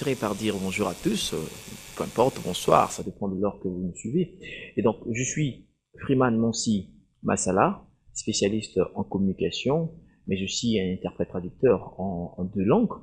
Commencerai par dire bonjour à tous, peu importe, bonsoir, ça dépend de l'heure que vous me suivez. Et donc, je suis Freeman Monsi Massala, spécialiste en communication, mais aussi un interprète traducteur en deux langues.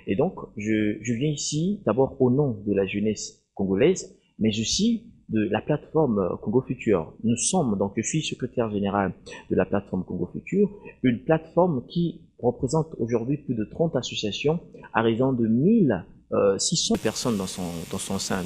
Et donc, je viens ici d'abord au nom de la jeunesse congolaise, mais aussi de la plateforme Congo Futur. Nous sommes, donc je suis secrétaire général de la plateforme Congo Futur, une plateforme qui représente aujourd'hui plus de 30 associations à raison de 1600 personnes dans son sein,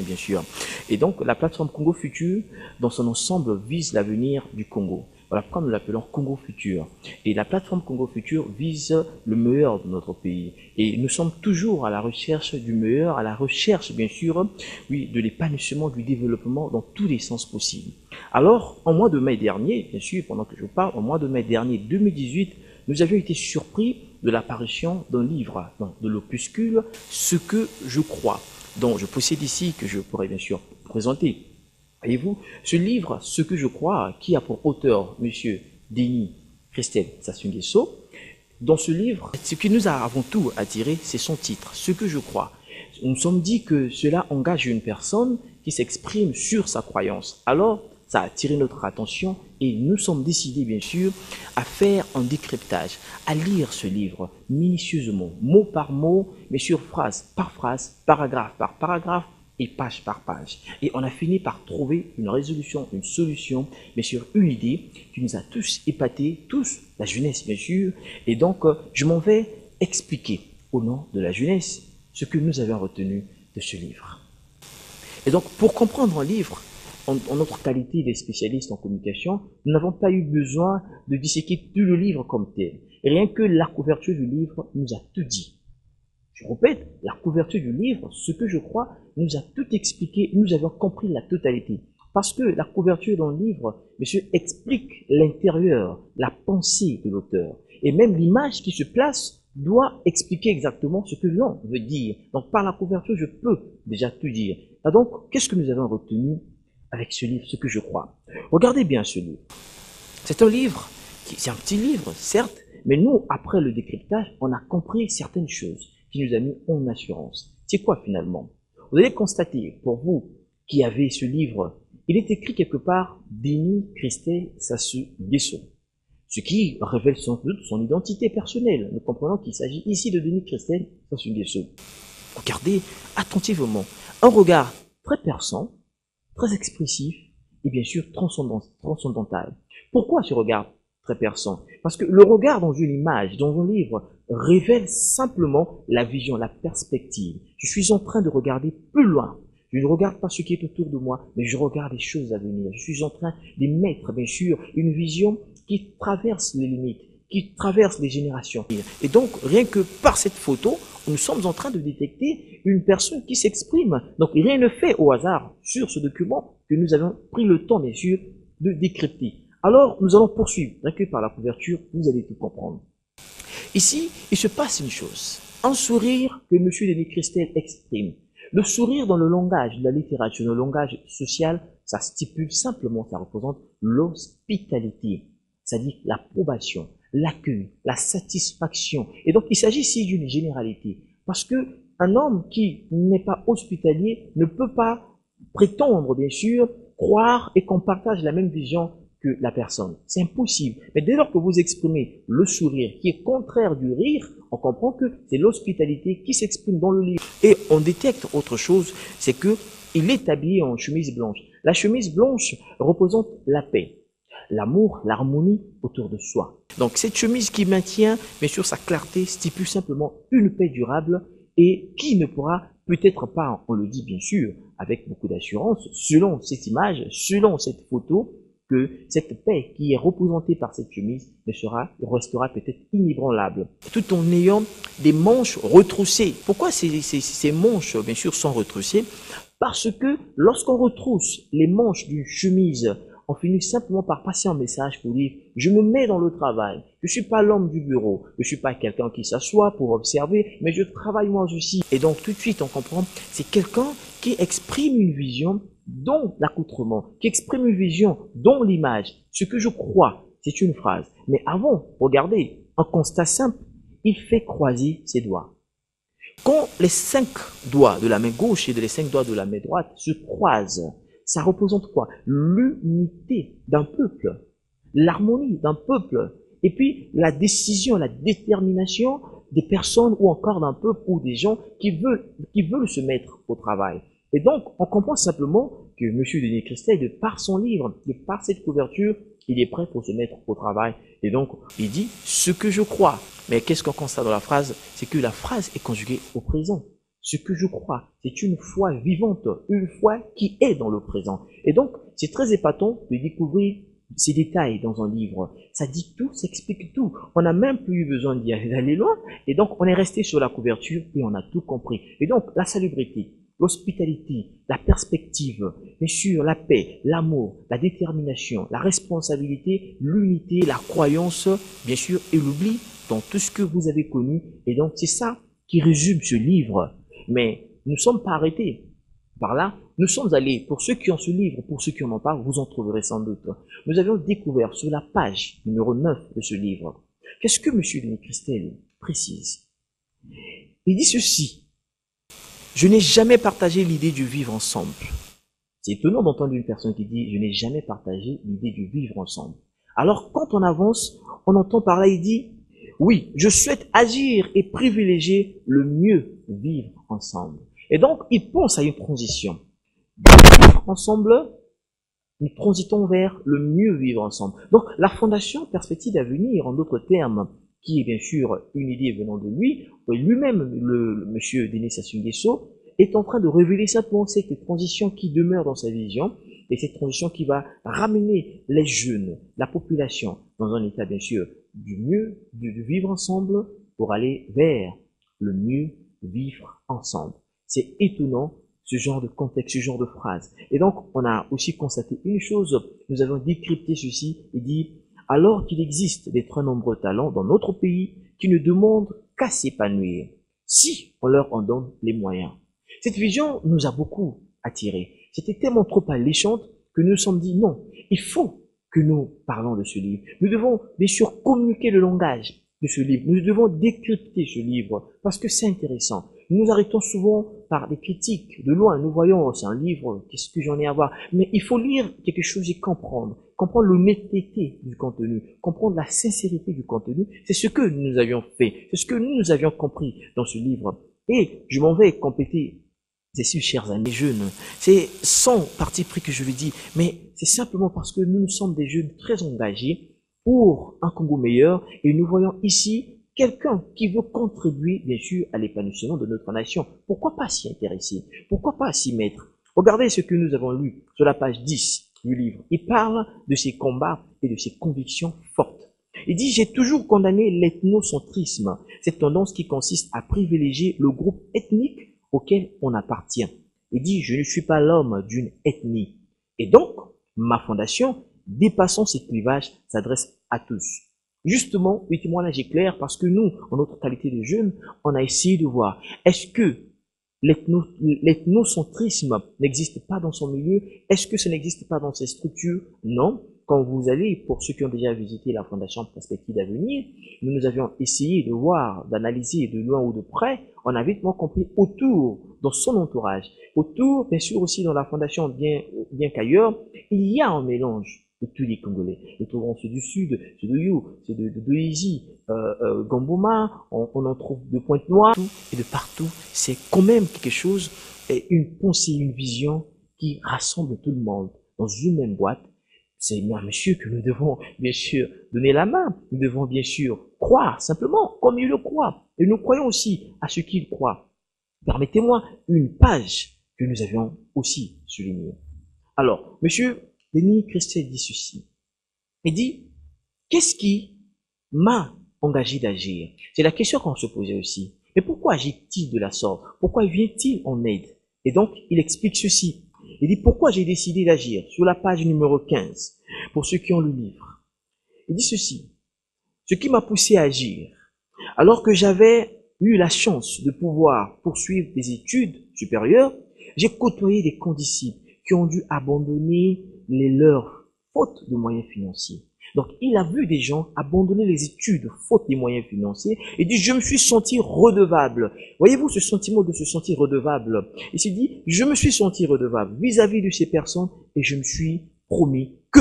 bien sûr. Et donc, la plateforme Congo Futur, dans son ensemble, vise l'avenir du Congo. Voilà pourquoi nous l'appelons Congo Futur. Et la plateforme Congo Futur vise le meilleur de notre pays. Et nous sommes toujours à la recherche du meilleur, à la recherche, bien sûr, oui, de l'épanouissement, du développement dans tous les sens possibles. Alors, en mois de mai dernier, bien sûr, pendant que je parle, en mois de mai dernier 2018, nous avions été surpris de l'apparition d'un livre, de l'opuscule « Ce que je crois », dont je possède ici, que je pourrais bien sûr présenter. Voyez-vous, ce livre, Ce que je crois, qui a pour auteur M. Denis Christelle Sassou Nguesso, dans ce livre, ce qui nous a avant tout attiré, c'est son titre, Ce que je crois. Nous nous sommes dit que cela engage une personne qui s'exprime sur sa croyance. Alors, ça a attiré notre attention et nous sommes décidés, bien sûr, à faire un décryptage, à lire ce livre minutieusement, mot par mot, mais sur phrase par phrase, paragraphe par paragraphe et page par page. Et on a fini par trouver une résolution, une solution, mais sur une idée qui nous a tous épatés, tous, la jeunesse bien sûr. Et donc, je m'en vais expliquer au nom de la jeunesse ce que nous avons retenu de ce livre. Et donc, pour comprendre un livre, en notre qualité de spécialistes en communication, nous n'avons pas eu besoin de disséquer tout le livre comme tel. Et rien que la couverture du livre nous a tout dit. Je répète, la couverture du livre, ce que je crois, nous a tout expliqué, nous avons compris la totalité. Parce que la couverture dans le livre, monsieur, explique l'intérieur, la pensée de l'auteur. Et même l'image qui se place doit expliquer exactement ce que l'on veut dire. Donc par la couverture, je peux déjà tout dire. Et donc, qu'est-ce que nous avons retenu avec ce livre, Ce que je crois? Regardez bien ce livre. C'est un livre, c'est un petit livre, certes, mais nous, après le décryptage, on a compris certaines choses qui nous a mis en assurance. C'est quoi finalement? Vous allez constater, pour vous qui avez ce livre, il est écrit quelque part Denis Christelle Sassou Nguesso, ce qui révèle sans doute son identité personnelle. Nous comprenons qu'il s'agit ici de Denis Christelle Sassou Nguesso. Regardez attentivement, un regard très perçant, très expressif et bien sûr transcendantal. Pourquoi ce regard très perçant? Parce que le regard dans une image, dans un livre, révèle simplement la vision, la perspective. Je suis en train de regarder plus loin. Je ne regarde pas ce qui est autour de moi, mais je regarde les choses à venir. Je suis en train d'émettre, bien sûr, une vision qui traverse les limites, qui traverse les générations. Et donc, rien que par cette photo, nous sommes en train de détecter une personne qui s'exprime. Donc, rien ne fait au hasard sur ce document que nous avons pris le temps, bien sûr, de décrypter. Alors, nous allons poursuivre. Rien que par la couverture, vous allez tout comprendre. Ici, il se passe une chose. Un sourire que M. Denis Christelle exprime. Le sourire dans le langage de la littérature, dans le langage social, ça stipule simplement, ça représente l'hospitalité. C'est-à-dire l'approbation, l'accueil, la satisfaction. Et donc, il s'agit ici d'une généralité. Parce que un homme qui n'est pas hospitalier ne peut pas prétendre, bien sûr, croire et qu'on partage la même vision que la personne. C'est impossible. Mais dès lors que vous exprimez le sourire qui est contraire du rire, on comprend que c'est l'hospitalité qui s'exprime dans le livre. Et on détecte autre chose, c'est que il est habillé en chemise blanche. La chemise blanche représente la paix, l'amour, l'harmonie autour de soi. Donc cette chemise qui maintient, bien sûr, sa clarté stipule simplement une paix durable et qui ne pourra peut-être pas, on le dit bien sûr, avec beaucoup d'assurance, selon cette image, selon cette photo, que cette paix qui est représentée par cette chemise restera peut-être inébranlable, tout en ayant des manches retroussées. Pourquoi ces manches, bien sûr, sont retroussées? Parce que lorsqu'on retrousse les manches d'une chemise, on finit simplement par passer un message pour dire « je me mets dans le travail, je ne suis pas l'homme du bureau, je ne suis pas quelqu'un qui s'assoit pour observer, mais je travaille moi aussi ». Et donc tout de suite on comprend, c'est quelqu'un qui exprime une vision dont l'accoutrement, qui exprime une vision dont l'image. Ce que je crois, c'est une phrase. Mais avant, regardez, un constat simple, il fait croiser ses doigts. Quand les 5 doigts de la main gauche et les 5 doigts de la main droite se croisent, ça représente quoi? L'unité d'un peuple, l'harmonie d'un peuple, et puis la décision, la détermination des personnes ou encore d'un peuple ou des gens qui veulent se mettre au travail. Et donc, on comprend simplement que M. Denis Christel, de par son livre, de par cette couverture, il est prêt pour se mettre au travail. Et donc, il dit « ce que je crois ». Mais qu'est-ce qu'on constate dans la phrase? C'est que la phrase est conjuguée au présent. Ce que je crois, c'est une foi vivante, une foi qui est dans le présent. Et donc, c'est très épatant de découvrir ces détails dans un livre. Ça dit tout, ça explique tout. On n'a même plus eu besoin d'y aller loin. Et donc, on est resté sur la couverture et on a tout compris. Et donc, la salubrité, l'hospitalité, la perspective, bien sûr, la paix, l'amour, la détermination, la responsabilité, l'unité, la croyance, bien sûr, et l'oubli dans tout ce que vous avez connu. Et donc, c'est ça qui résume ce livre. Mais nous ne sommes pas arrêtés par là. Nous sommes allés, pour ceux qui ont ce livre, pour ceux qui en ont pas, vous en trouverez sans doute. Nous avions découvert sur la page numéro 9 de ce livre, qu'est-ce que M. Denis Christel précise? Il dit ceci: je n'ai jamais partagé l'idée du vivre ensemble. C'est étonnant d'entendre une personne qui dit « je n'ai jamais partagé l'idée du vivre ensemble ». Alors, quand on avance, on entend par là, il dit « oui, je souhaite agir et privilégier le mieux vivre ensemble ». Et donc, il pense à une transition. Vivre ensemble, nous transitons vers le mieux vivre ensemble. Donc, la fondation Perspective d'avenir, en d'autres termes, qui est bien sûr une idée venant de lui-même, le monsieur Denis Sassou Nguesso, est en train de révéler simplement cette transition qui demeure dans sa vision, et cette transition qui va ramener les jeunes, la population, dans un état bien sûr du mieux, du vivre ensemble, pour aller vers le mieux vivre ensemble. C'est étonnant, ce genre de contexte, ce genre de phrase. Et donc, on a aussi constaté une chose, nous avons décrypté ceci, et dit, alors qu'il existe des très nombreux talents dans notre pays qui ne demandent qu'à s'épanouir, si on leur en donne les moyens. Cette vision nous a beaucoup attirés. C'était tellement trop alléchante que nous nous sommes dit non, il faut que nous parlons de ce livre. Nous devons bien sûr communiquer le langage de ce livre. Nous devons décrypter ce livre parce que c'est intéressant. Nous nous arrêtons souvent par des critiques. De loin, nous voyons, oh, c'est un livre, qu'est-ce que j'en ai à voir? Mais il faut lire quelque chose et comprendre. Comprendre l'honnêteté du contenu, comprendre la sincérité du contenu. C'est ce que nous avions fait. C'est ce que nous avions compris dans ce livre. Et je m'en vais compléter. C'est si, chers amis jeunes, c'est sans parti pris que je le dis, mais c'est simplement parce que nous sommes des jeunes très engagés pour un Congo meilleur et nous voyons ici quelqu'un qui veut contribuer, bien sûr, à l'épanouissement de notre nation. Pourquoi pas s'y intéresser? Pourquoi pas s'y mettre? Regardez ce que nous avons lu sur la page 10 du livre. Il parle de ses combats et de ses convictions fortes. Il dit, j'ai toujours condamné l'ethnocentrisme, cette tendance qui consiste à privilégier le groupe ethnique auquel on appartient. Il dit, je ne suis pas l'homme d'une ethnie. Et donc, ma fondation, dépassant ces clivages, s'adresse à tous. Justement, le témoignage est clair parce que nous, en notre qualité de jeunes, on a essayé de voir, est-ce que l'ethnocentrisme n'existe pas dans son milieu? Est-ce que ça n'existe pas dans ses structures? Non. Quand vous allez, pour ceux qui ont déjà visité la Fondation Perspective d'avenir, nous avions essayé de voir, d'analyser de loin ou de près, on a vite compris autour, dans son entourage, autour, bien sûr aussi dans la Fondation, bien qu'ailleurs, il y a un mélange de tous les Congolais. Nous trouvons ceux du Sud, ceux de You, ceux de Doézi, Gamboma, on en trouve de Pointe-Noire, et de partout. C'est quand même quelque chose, une pensée, une vision qui rassemble tout le monde dans une même boîte. C'est à monsieur que nous devons bien sûr donner la main. Nous devons bien sûr croire simplement comme il le croit. Et nous croyons aussi à ce qu'il croit. Permettez-moi une page que nous avions aussi soulignée. Alors, monsieur Denis Christel dit ceci. Il dit, qu'est-ce qui m'a engagé d'agir? C'est la question qu'on se posait aussi. Mais pourquoi agit-il de la sorte? Pourquoi vient-il en aide? Et donc, il explique ceci. Il dit, pourquoi j'ai décidé d'agir? Sur la page numéro 15, pour ceux qui ont le livre. Il dit ceci. Ce qui m'a poussé à agir, alors que j'avais eu la chance de pouvoir poursuivre des études supérieures, j'ai côtoyé des condisciples qui ont dû abandonner les leurs faute de moyens financiers. Donc, il a vu des gens abandonner les études faute des moyens financiers et dit, je me suis senti redevable. Voyez-vous ce sentiment de se sentir redevable? Il s'est dit, je me suis senti redevable vis-à-vis de ces personnes et je me suis promis que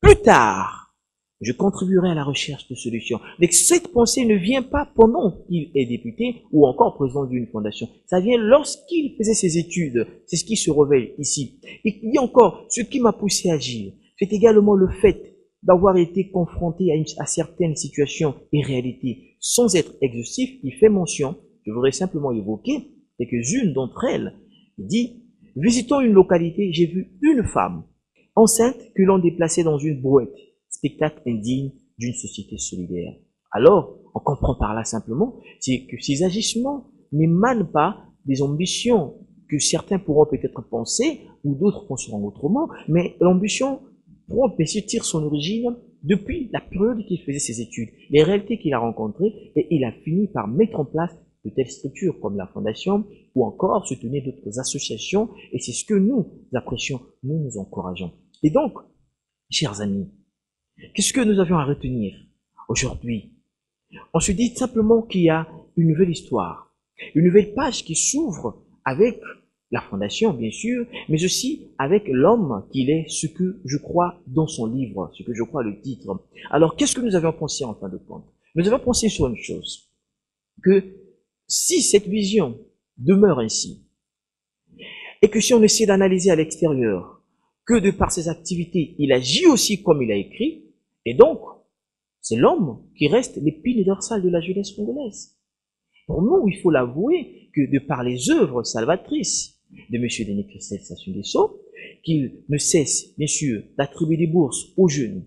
plus tard, je contribuerai à la recherche de solutions. Donc, cette pensée ne vient pas pendant qu'il est député ou encore président d'une fondation. Ça vient lorsqu'il faisait ses études. C'est ce qui se révèle ici. Et il y a encore, ce qui m'a poussé à agir, c'est également le fait d'avoir été confronté à certaines situations et réalités. Sans être exhaustif, il fait mention, je voudrais simplement évoquer quelques-unes d'entre elles. Il dit, visitant une localité, j'ai vu une femme enceinte que l'on déplaçait dans une brouette. Spectacle indigne d'une société solidaire. Alors, on comprend par là simplement que ces agissements n'émanent pas des ambitions que certains pourront peut-être penser, ou d'autres penseront autrement, mais l'ambition pourront tire son origine depuis la période qu'il faisait ses études, les réalités qu'il a rencontrées, et il a fini par mettre en place de telles structures comme la Fondation, ou encore soutenir d'autres associations, et c'est ce que nous apprécions, nous encourageons. Et donc, chers amis, qu'est-ce que nous avions à retenir aujourd'hui? On se dit simplement qu'il y a une nouvelle histoire, une nouvelle page qui s'ouvre avec la Fondation, bien sûr, mais aussi avec l'homme qu'il est, ce que je crois dans son livre, ce que je crois le titre. Alors, qu'est-ce que nous avions pensé en fin de compte? Nous avions pensé sur une chose, que si cette vision demeure ainsi, et que si on essaie d'analyser à l'extérieur, que de par ses activités, il agit aussi comme il a écrit, et donc, c'est l'homme qui reste l'épine dorsale de la jeunesse congolaise. Pour nous, il faut l'avouer que de par les œuvres salvatrices de M. Denis Christelle Sassou Nguesso, qu'il ne cesse, bien sûr, d'attribuer des bourses aux jeunes,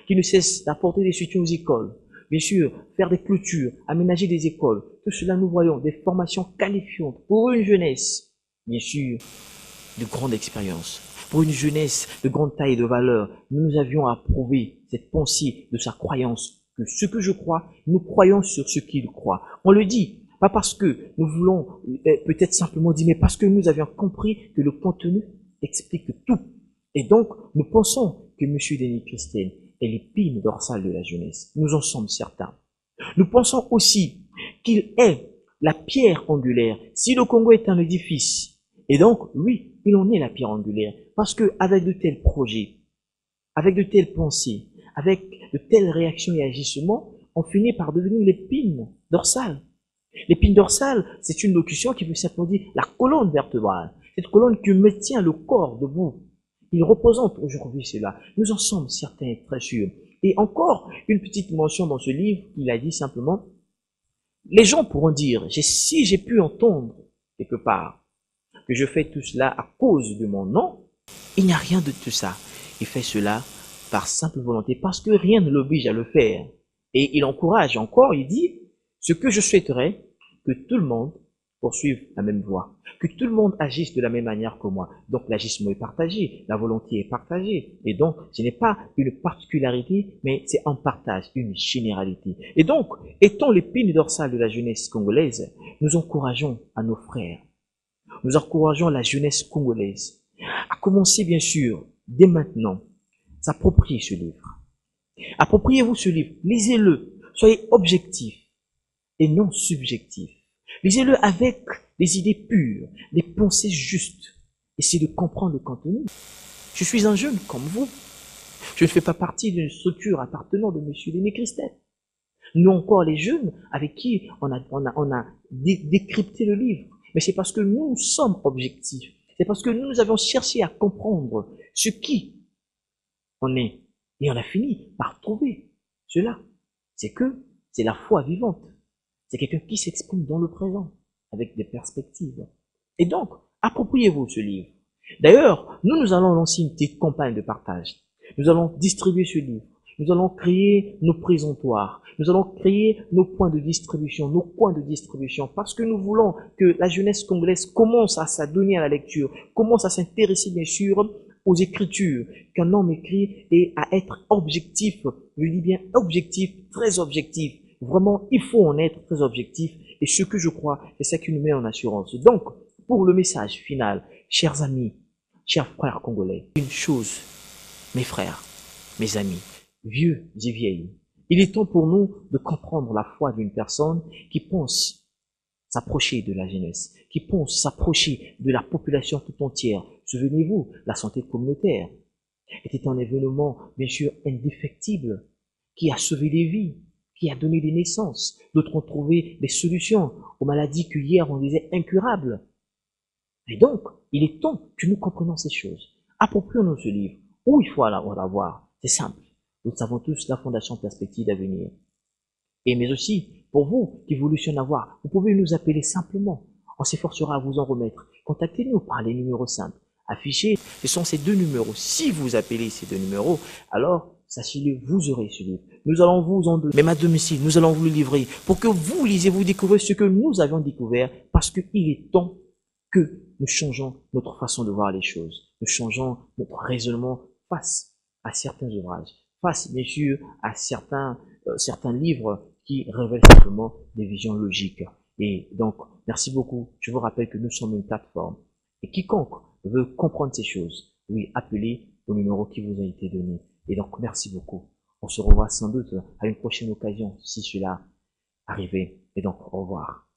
qu'il ne cesse d'apporter des soutiens aux écoles, bien sûr, faire des clôtures, aménager des écoles, tout cela nous voyons, des formations qualifiantes pour une jeunesse, bien sûr, de grande expérience. Pour une jeunesse de grande taille et de valeur, nous avions approuvé cette pensée de sa croyance, que ce que je crois, nous croyons sur ce qu'il croit. On le dit, pas parce que nous voulons peut-être simplement dire, mais parce que nous avions compris que le contenu explique tout. Et donc, nous pensons que M. Denis Christelle est l'épine dorsale de la jeunesse. Nous en sommes certains. Nous pensons aussi qu'il est la pierre angulaire. Si le Congo est un édifice, et donc, oui, il en est la pierre angulaire. Parce que avec de tels projets, avec de telles pensées, avec de telles réactions et agissements, on finit par devenir l'épine dorsale. L'épine dorsale, c'est une locution qui veut simplement dire la colonne vertébrale. Cette colonne qui maintient le corps debout. Il représente aujourd'hui cela. Nous en sommes certains et très sûrs. Et encore une petite mention dans ce livre, il a dit simplement, les gens pourront dire, si j'ai pu entendre quelque part que je fais tout cela à cause de mon nom, il n'y a rien de tout ça. Il fait cela par simple volonté, parce que rien ne l'oblige à le faire. Et il encourage encore, il dit, ce que je souhaiterais, que tout le monde poursuive la même voie, que tout le monde agisse de la même manière que moi. Donc l'agissement est partagé, la volonté est partagée. Et donc, ce n'est pas une particularité, mais c'est un partage, une généralité. Et donc, étant l'épine dorsale de la jeunesse congolaise, nous encourageons à nos frères, nous encourageons la jeunesse congolaise à commencer, bien sûr, dès maintenant, s'approprier ce livre. Appropriez-vous ce livre, lisez-le, soyez objectifs et non subjectifs. Lisez-le avec des idées pures, des pensées justes. Essayez de comprendre le contenu. Je suis un jeune comme vous. Je ne fais pas partie d'une structure appartenant de M. Denis Christelle. Nous encore les jeunes avec qui on a décrypté le livre. Mais c'est parce que nous sommes objectifs. C'est parce que nous avons cherché à comprendre ce qui on est. Et on a fini par trouver cela. C'est que c'est la foi vivante. C'est quelqu'un qui s'exprime dans le présent, avec des perspectives. Et donc, appropriez-vous ce livre. D'ailleurs, nous allons lancer une petite campagne de partage. Nous allons distribuer ce livre. Nous allons créer nos présentoirs. Nous allons créer nos points de distribution, parce que nous voulons que la jeunesse congolaise commence à s'adonner à la lecture, commence à s'intéresser bien sûr aux écritures, qu'un homme écrit et à être objectif. Je dis bien objectif, très objectif. Vraiment, il faut en être très objectif. Et ce que je crois, c'est ça qui nous met en assurance. Donc, pour le message final, chers amis, chers frères congolais, une chose, mes frères, mes amis, vieux et vieilles. Il est temps pour nous de comprendre la foi d'une personne qui pense s'approcher de la jeunesse, qui pense s'approcher de la population tout entière. Souvenez-vous, la santé communautaire était un événement, bien sûr, indéfectible, qui a sauvé des vies, qui a donné des naissances. D'autres ont trouvé des solutions aux maladies que hier on disait incurables. Et donc, il est temps que nous comprenions ces choses. Approprions-nous ce livre. Où il faut la voir? C'est simple. Nous savons tous la Fondation Perspective d'Avenir. Et mais aussi, pour vous qui voulez en avoir, vous pouvez nous appeler simplement. On s'efforcera à vous en remettre. Contactez-nous par les numéros simples affichés. Ce sont ces deux numéros. Si vous appelez ces deux numéros, alors sachez-le, vous aurez ce livre. Nous allons vous en donner, même à domicile, nous allons vous le livrer pour que vous lisez, vous découvrez ce que nous avions découvert, parce qu'il est temps que nous changeons notre façon de voir les choses. Nous changeons notre raisonnement face à certains ouvrages, face bien sûr à certains livres qui révèlent simplement des visions logiques. Et donc, merci beaucoup. Je vous rappelle que nous sommes une plateforme. Et quiconque veut comprendre ces choses, oui, appelez au numéro qui vous a été donné. Et donc, merci beaucoup. On se revoit sans doute à une prochaine occasion, si cela arrivait. Et donc, au revoir.